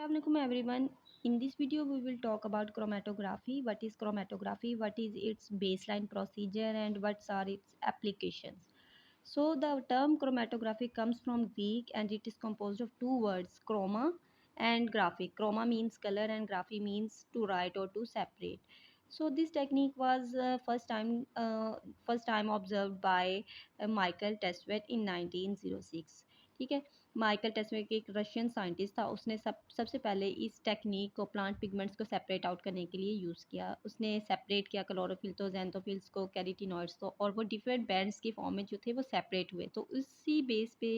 Assalamualaikum everyone. In this video, we will talk about chromatography. What is chromatography? What is its baseline procedure and what are its applications? So, the term chromatography comes from Greek and it is composed of two words, chroma and graphic. Chroma means color and graphy means to write or to separate. So, this technique was first time observed by Michael Tesvet in 1906. ठीक है, Michael टेस्मेक एक Russian scientist था। उसने सबसे पहले इस technique को plant pigments को सेपरेट आउट करने के लिए यूज़ किया। उसने सेपरेट किया क्लोरोफिल तो जेंथोफिल्स को, कैरोटीनॉइड्स को, और वो डिफरेंट बैंड्स के फॉर्म में जो थे वो सेपरेट हुए। तो उसी बेस पे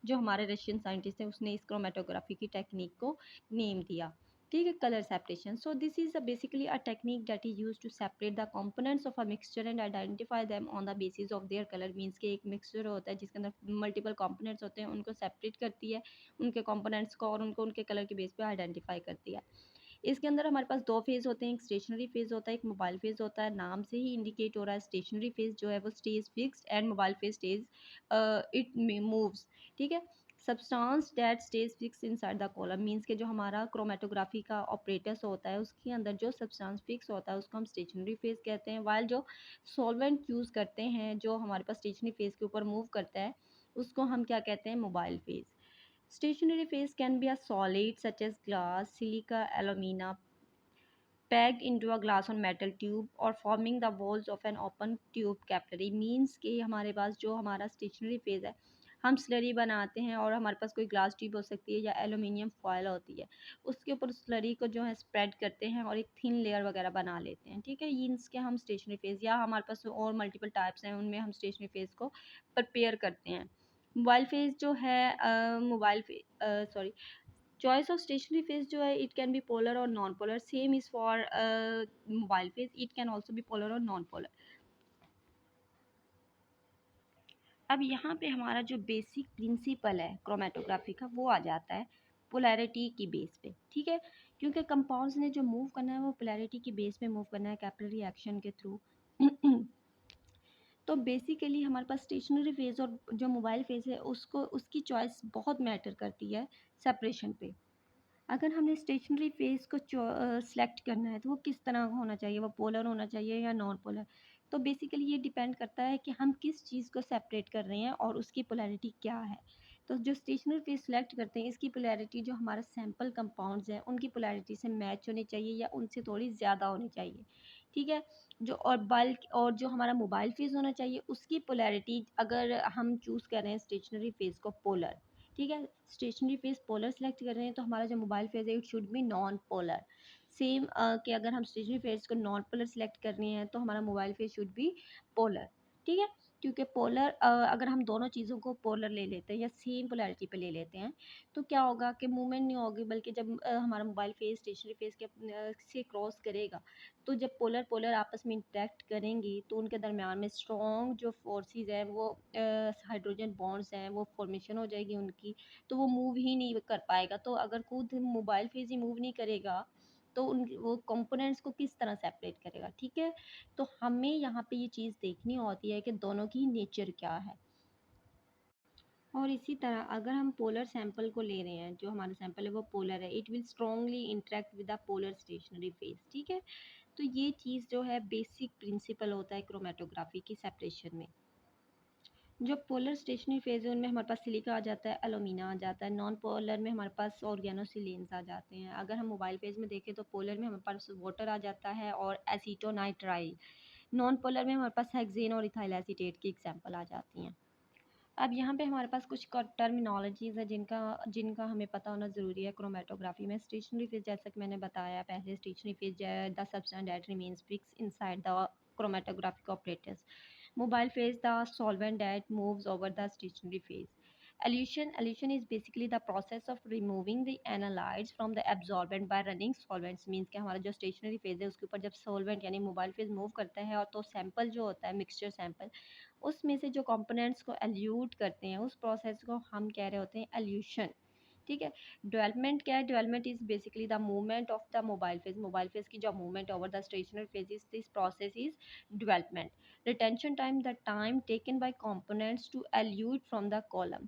जो हमारे रशियन साइंटिस्ट हैं उसने इस क्रोमेटोग्राफी की टेक्निक को नेम दिया। ठीक है, colour separation. So this is basically a technique that is use to separate the components of a mixture and identify them on the basis of their colour. Means के एक mixture होता है जिसके अंदर मल्टीपल कंपोनेंट्स होते हैं, उनको separate करती है उनके कंपोनेंट्स को और उनको उनके कलर के बेस पे आइडेंटिफाई करती है। इसके अंदर हमारे पास दो फेज़ होते हैं, एक स्टेशनरी फेज़ होता है, एक मोबाइल फेज़ होता है। नाम से ही इंडिकेट हो रहा है, स्टेशनरी फेज़ जो है वो stage fixed and mobile phase stage it moves. ठीक है, substance that stage fix inside the column. Means के जो हमारा क्रोमेटोग्राफी का ऑपरेटर्स होता है उसके अंदर जो सब्सटेंस फिक्स होता है उसको हम स्टेशनरी फेज़ कहते हैं। वाइल जो सॉल्वेंट यूज़ करते हैं जो हमारे पास स्टेशनरी फेज़ के ऊपर मूव करता है उसको हम क्या कहते हैं, mobile phase. Stationary phase can be a solid such as glass, silica, alumina, packed into a glass or metal tube or forming the walls of an open tube capillary. Means कि हमारे पास जो हमारा स्टेशनरी फेज़ है हम slurry बनाते हैं और हमारे पास कोई ग्लास ट्यूब हो सकती है या एलुमिनियम फॉयल होती है, उसके ऊपर स्लरी को जो है स्प्रेड करते हैं और एक थिन लेयर वगैरह बना लेते हैं। ठीक है, इसके हम स्टेशनरी फेज़, या हमारे पास और मल्टीपल टाइप्स हैं उनमें हम स्टेशनरी फेज़ को प्रिपेयर करते हैं। मोबाइल फेज़ जो है sorry choice of stationary phase जो है इट कैन बी पोलर और non polar. Same is for mobile phase, it can also be polar और नॉन पोलर। अब यहाँ पे हमारा जो बेसिक प्रिंसिपल है क्रोमेटोग्राफी का वो आ जाता है पोलैरिटी की बेस पे। ठीक है, क्योंकि कंपाउंड्स ने जो मूव करना है वो पोलैरिटी की बेस पे मूव करना है कैपिलरी एक्शन के थ्रू। तो बेसिकली हमारे पास स्टेशनरी फेज़ और जो मोबाइल फेज़ है उसको उसकी चॉइस बहुत मैटर करती है सेपरेशन पे। अगर हमने स्टेशनरी फेज़ को सेलेक्ट करना है तो वो किस तरह का होना चाहिए, वो पोलर होना चाहिए या नॉन पोलर। तो बेसिकली ये डिपेंड करता है कि हम किस चीज़ को सेपरेट कर रहे हैं और उसकी पोलैरिटी क्या है। तो जो स्टेशनरी फेज़ सेलेक्ट करते हैं इसकी पोलैरिटी जो हमारा सैंपल कंपाउंड्स हैं उनकी पोलैरिटी से मैच होनी चाहिए या उनसे थोड़ी ज़्यादा होनी चाहिए। ठीक है, जो और बल्क और जो हमारा मोबाइल फेज़ होना चाहिए उसकी पोलैरिटी अगर हम चूज़ कर रहे हैं स्टेशनरी फेज़ को पोलर। ठीक है, स्टेशनरी फेज़ पोलर सेलेक्ट कर रहे हैं तो हमारा जो मोबाइल फेज़ है it should be non polar. Same कि अगर हम स्टेशनरी फेज़ को नॉन पोलर सेलेक्ट कर रहे हैं तो हमारा mobile phase should be polar. ठीक है, क्योंकि पोलर अगर हम दोनों चीज़ों को पोलर ले लेते हैं या सेम पोलैरिटी पे ले लेते हैं तो क्या होगा कि मूवमेंट नहीं होगी, बल्कि जब हमारा मोबाइल फेज़ स्टेशनरी फेज़ के से क्रॉस करेगा तो जब पोलर पोलर आपस में इंटरेक्ट करेंगी तो उनके दरमियान में स्ट्रॉन्ग जो फोर्सेस हैं वो हाइड्रोजन बॉन्ड्स हैं वो फॉर्मेशन हो जाएगी उनकी, तो वो मूव ही नहीं कर पाएगा। तो अगर खुद मोबाइल फेज़ ही मूव नहीं करेगा तो उन वो कंपोनेंट्स को किस तरह सेपरेट करेगा। ठीक है, तो हमें यहाँ पे ये चीज़ देखनी होती है कि दोनों की नेचर क्या है। और इसी तरह अगर हम पोलर सैंपल को ले रहे हैं, जो हमारा सैंपल है वो पोलर है, it will strongly interact with the polar stationary phase. ठीक है, तो ये चीज़ जो है बेसिक प्रिंसिपल होता है क्रोमेटोग्राफी की सेपरेशन में। जो पोलर स्टेशनरी फेज है उनमें हमारे पास सिलिका आ जाता है, एलुमिना आ जाता है। नॉन पोलर में हमारे पास ऑर्गेनोसिलीन्स आ जाते हैं। अगर हम मोबाइल फेज में देखें तो पोलर में हमारे पास वाटर आ जाता है और एसीटोनाइट्राइल। नॉन पोलर में हमारे पास हेक्सेन और इथाइल एसीटेट की एग्जाम्पल आ जाती हैं। अब यहाँ पे हमारे पास कुछ टर्मिनोलॉजीज़ है जिनका जिनका हमें पता होना ज़रूरी है क्रोमेटोग्राफी में। स्टेशनरी फेज जैसा कि मैंने बताया पहले, stationary phase the substance that remains fix inside the chromatographic operators. Mobile phase, the solvent that moves over the stationary phase. Elution is basically the process of removing the analytes from the absorbent by running solvents. Means कि हमारा जो stationary phase है उसके ऊपर जब solvent यानी mobile phase move करता है और तो सैंपल जो होता है मिक्सचर सैंपल उसमें से जो कंपोनेंट्स को एल्यूट करते हैं उस प्रोसेस को हम कह रहे होते हैं एल्यूशन। ठीक है, डेवलपमेंट क्या है, development is basically the movement of the mobile phase की जो movement over the stationary phase is this process is development. Retention time, the time taken by components to elute from the column.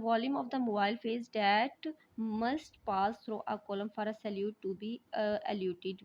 volume of the mobile phase that must pass through a column for a solute to be eluted.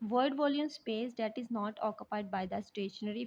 Void volume space that is not occupied by the stationary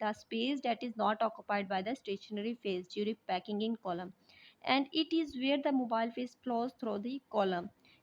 The space that is not occupied by the stationary phase during packing in column and it is where the mobile phase flows through the column.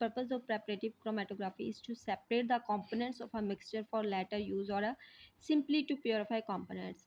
purpose of preparative chromatography is to separate the components of a mixture for later use or simply to purify components.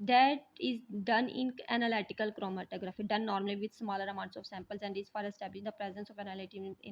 That is done in analytical chromatography done normally with smaller amounts of samples and is for establishing the presence of analyte in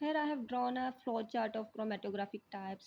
Here I have drawn a flow chart of chromatographic types.